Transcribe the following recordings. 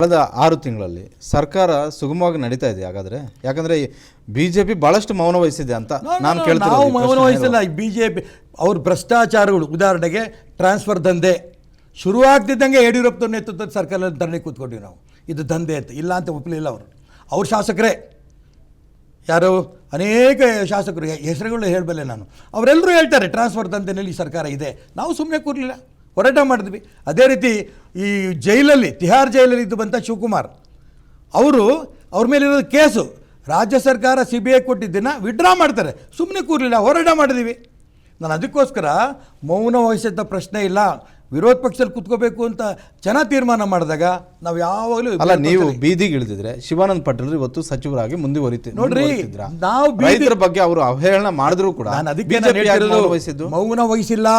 ಕಳೆದ 6 ತಿಂಗಳಲ್ಲಿ ಸರ್ಕಾರ ಸುಗಮವಾಗಿ ನಡೀತಾ ಇದೆ ಹಾಗಾದ್ರೆ? ಯಾಕಂದ್ರೆ ಬಿಜೆಪಿ ಬಹಳಷ್ಟು ಮೌನ ವಹಿಸಿದೆ ಅಂತ ನಾನು ಕೇಳ್ತೀನಿ. ನಾವು ಮೌನ ವಹಿಸಿಲ್ಲ. ಬಿಜೆಪಿ ಅವ್ರ ಭ್ರಷ್ಟಾಚಾರಗಳು, ಉದಾಹರಣೆಗೆ ಟ್ರಾನ್ಸ್ಫರ್ ದಂಧೆ ಶುರುವಾಗ್ತಿದ್ದಂಗೆ ಯಡಿಯೂರಪ್ಪನ ನೇತೃತ್ವದ ಸರ್ಕಾರದಲ್ಲಿ ಧರಣಿ ಕೂತ್ಕೊಂಡ್ವಿ ನಾವು. ಇದು ದಂಧೆ ಅಂತ ಇಲ್ಲ ಅಂತ ಒಪ್ಪಲಿಲ್ಲ ಅವರು. ಅವ್ರ ಶಾಸಕರೇ ಯಾರು ಅನೇಕ ಶಾಸಕರು ಹೆಸರುಗಳು ಹೇಳಬಲ್ಲೆ ನಾನು. ಅವರೆಲ್ಲರೂ ಹೇಳ್ತಾರೆ ಟ್ರಾನ್ಸ್ಫರ್ ದಂಧೆನಲ್ಲಿ ಸರ್ಕಾರ ಇದೆ. ನಾವು ಸುಮ್ಮನೆ ಕೂರಲಿಲ್ಲ, ಹೋರಾಟ ಮಾಡಿದ್ವಿ. ಅದೇ ರೀತಿ ಈ ಜೈಲಲ್ಲಿ, ತಿಹಾರ್ ಜೈಲಲ್ಲಿ ಇದ್ದು ಬಂತ ಶಿವಕುಮಾರ್ ಅವ್ರ ಮೇಲಿರೋದು ಕೇಸು ರಾಜ್ಯ ಸರ್ಕಾರ CBI ಕೊಟ್ಟಿದ್ದನ್ನು ವಿಡ್ರಾ ಮಾಡ್ತಾರೆ. ಸುಮ್ಮನೆ ಕೂರಲಿಲ್ಲ, ಹೋರಾಟ ಮಾಡಿದ್ವಿ. ನಾನು ಅದಕ್ಕೋಸ್ಕರ ಮೌನ ವಹಿಸಿದ ಪ್ರಶ್ನೆ ಇಲ್ಲ. ವಿರೋಧ ಪಕ್ಷದಲ್ಲಿ ಕುತ್ಕೋಬೇಕು ಅಂತ ಜನ ತೀರ್ಮಾನ ಮಾಡಿದಾಗ ನಾವು ಯಾವಾಗಲೂ ಅಲ್ಲ, ನೀವು ಬೀದಿಗೆ ಇಳಿದಿದ್ರೆ ಶಿವಾನಂದ ಪಾಟೀಲ್ ಇವತ್ತು ಸಚಿವರಾಗಿ ನೋಡ್ರಿ, ನಾವು ರೈತರ ಬಗ್ಗೆ ಅವರು ಅವಹೇಳನ ಮಾಡಿದ್ರು ಕೂಡ ನಾನು ಅದಕ್ಕೆ ಮೌನ ವಹಿಸಿಲ್ಲ.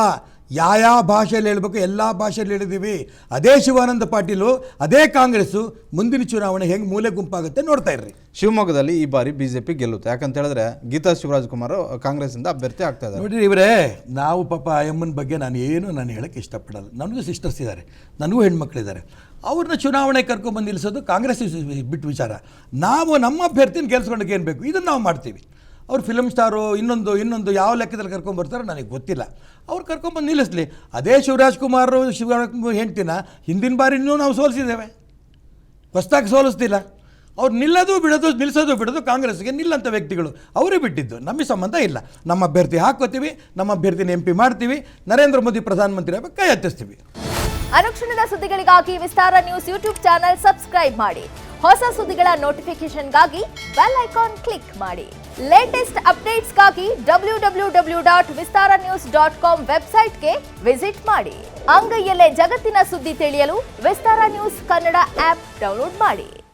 ಯಾವ ಭಾಷೆಯಲ್ಲಿ ಹೇಳಬೇಕು ಎಲ್ಲ ಭಾಷೆಯಲ್ಲಿ ಹೇಳಿದ್ದೀವಿ. ಅದೇ ಶಿವಾನಂದ ಪಾಟೀಲು, ಅದೇ ಕಾಂಗ್ರೆಸ್ಸು ಮುಂದಿನ ಚುನಾವಣೆ ಹೆಂಗೆ ಮೂಲೆ ಗುಂಪಾಗುತ್ತೆ ನೋಡ್ತಾ ಇರ್ರಿ. ಶಿವಮೊಗ್ಗದಲ್ಲಿ ಈ ಬಾರಿ ಬಿಜೆಪಿ ಗೆಲ್ಲುತ್ತೆ. ಯಾಕಂತ ಹೇಳಿದ್ರೆ ಗೀತಾ ಶಿವರಾಜ್ ಕುಮಾರ್ ಕಾಂಗ್ರೆಸ್ ಇಂದ ಅಭ್ಯರ್ಥಿ ಆಗ್ತಾ ಇದ್ದಾರೆ. ನೋಡ್ರಿ ಇವರೇ, ನಾವು ಪಾಪ ಅಮ್ಮನ ಬಗ್ಗೆ ನಾನು ಹೇಳಕ್ಕೆ ಇಷ್ಟಪಡಲ್ಲ. ನನಗೂ ಸಿಸ್ಟರ್ಸ್ ಇದ್ದಾರೆ, ನನಗೂ ಹೆಣ್ಮಕ್ಳಿದ್ದಾರೆ. ಅವ್ರನ್ನ ಚುನಾವಣೆ ಕರ್ಕೊಂಡ್ಬಂದು ನಿಲ್ಲಿಸೋದು ಕಾಂಗ್ರೆಸ್ ಬಿಟ್ಟು ವಿಚಾರ. ನಾವು ನಮ್ಮ ಅಭ್ಯರ್ಥಿನ ಗೆಲ್ಸ್ಕೊಂಡಕ್ಕೆ ಏನು ಬೇಕು ಇದನ್ನು ನಾವು ಮಾಡ್ತೀವಿ. ಅವ್ರು ಫಿಲಮ್ ಸ್ಟಾರು ಇನ್ನೊಂದು ಯಾವ ಲೆಕ್ಕದಲ್ಲಿ ಕರ್ಕೊಂಬರ್ತಾರೋ ನನಗೆ ಗೊತ್ತಿಲ್ಲ. ಅವ್ರು ಕರ್ಕೊಂಬಂದು ನಿಲ್ಲಿಸಲಿ. ಅದೇ ಶಿವರಾಜ್ ಕುಮಾರ್ ಹೆಂಡ್ತಿನ ಹಿಂದಿನ ಬಾರಿನೂ ನಾವು ಸೋಲಿಸಿದ್ದೇವೆ, ಹೊಸದಾಗಿ ಸೋಲಿಸ್ತಿಲ್ಲ. ಅವ್ರು ನಿಲ್ಲಿಸೋದು ಬಿಡೋದು ಕಾಂಗ್ರೆಸ್ಗೆ ನಿಲ್ಲಂಥ ವ್ಯಕ್ತಿಗಳು ಅವರೇ ಬಿಟ್ಟಿದ್ದು. ನಮಗೆ ಸಂಬಂಧ ಇಲ್ಲ. ನಮ್ಮ ಅಭ್ಯರ್ಥಿ ಹಾಕೋತೀವಿ, ನಮ್ಮ ಅಭ್ಯರ್ಥಿನ MP ಮಾಡ್ತೀವಿ, ನರೇಂದ್ರ ಮೋದಿ ಪ್ರಧಾನಮಂತ್ರಿ ಆಗಬೇಕು, ಕೈ ಹತ್ತಿಸ್ತೀವಿ. ಅನುಕ್ಷಣದ ಸುದ್ದಿಗಳಿಗಾಗಿ ವಿಸ್ತಾರ ನ್ಯೂಸ್ ಯೂಟ್ಯೂಬ್ ಚಾನೆಲ್ ಸಬ್ಸ್ಕ್ರೈಬ್ ಮಾಡಿ. ಹೊಸ ಸುದ್ದಿಗಳ ನೋಟಿಫಿಕೇಶನ್ಗಾಗಿ ಬೆಲ್ ಐಕಾನ್ ಕ್ಲಿಕ್ ಮಾಡಿ. ಲೇಟೆಸ್ಟ್ ಅಪ್ಡೇಟ್ಸ್ಗಾಗಿ www.vistaranews.com ವೆಬ್ಸೈಟ್ಗೆ ವಿಸಿಟ್ ಮಾಡಿ. ಅಂಗೈಯಲ್ಲೇ ಜಗತ್ತಿನ ಸುದ್ದಿ ತಿಳಿಯಲು ವಿಸ್ತಾರ ನ್ಯೂಸ್ ಕನ್ನಡ ಆಪ್ ಡೌನ್ಲೋಡ್ ಮಾಡಿ.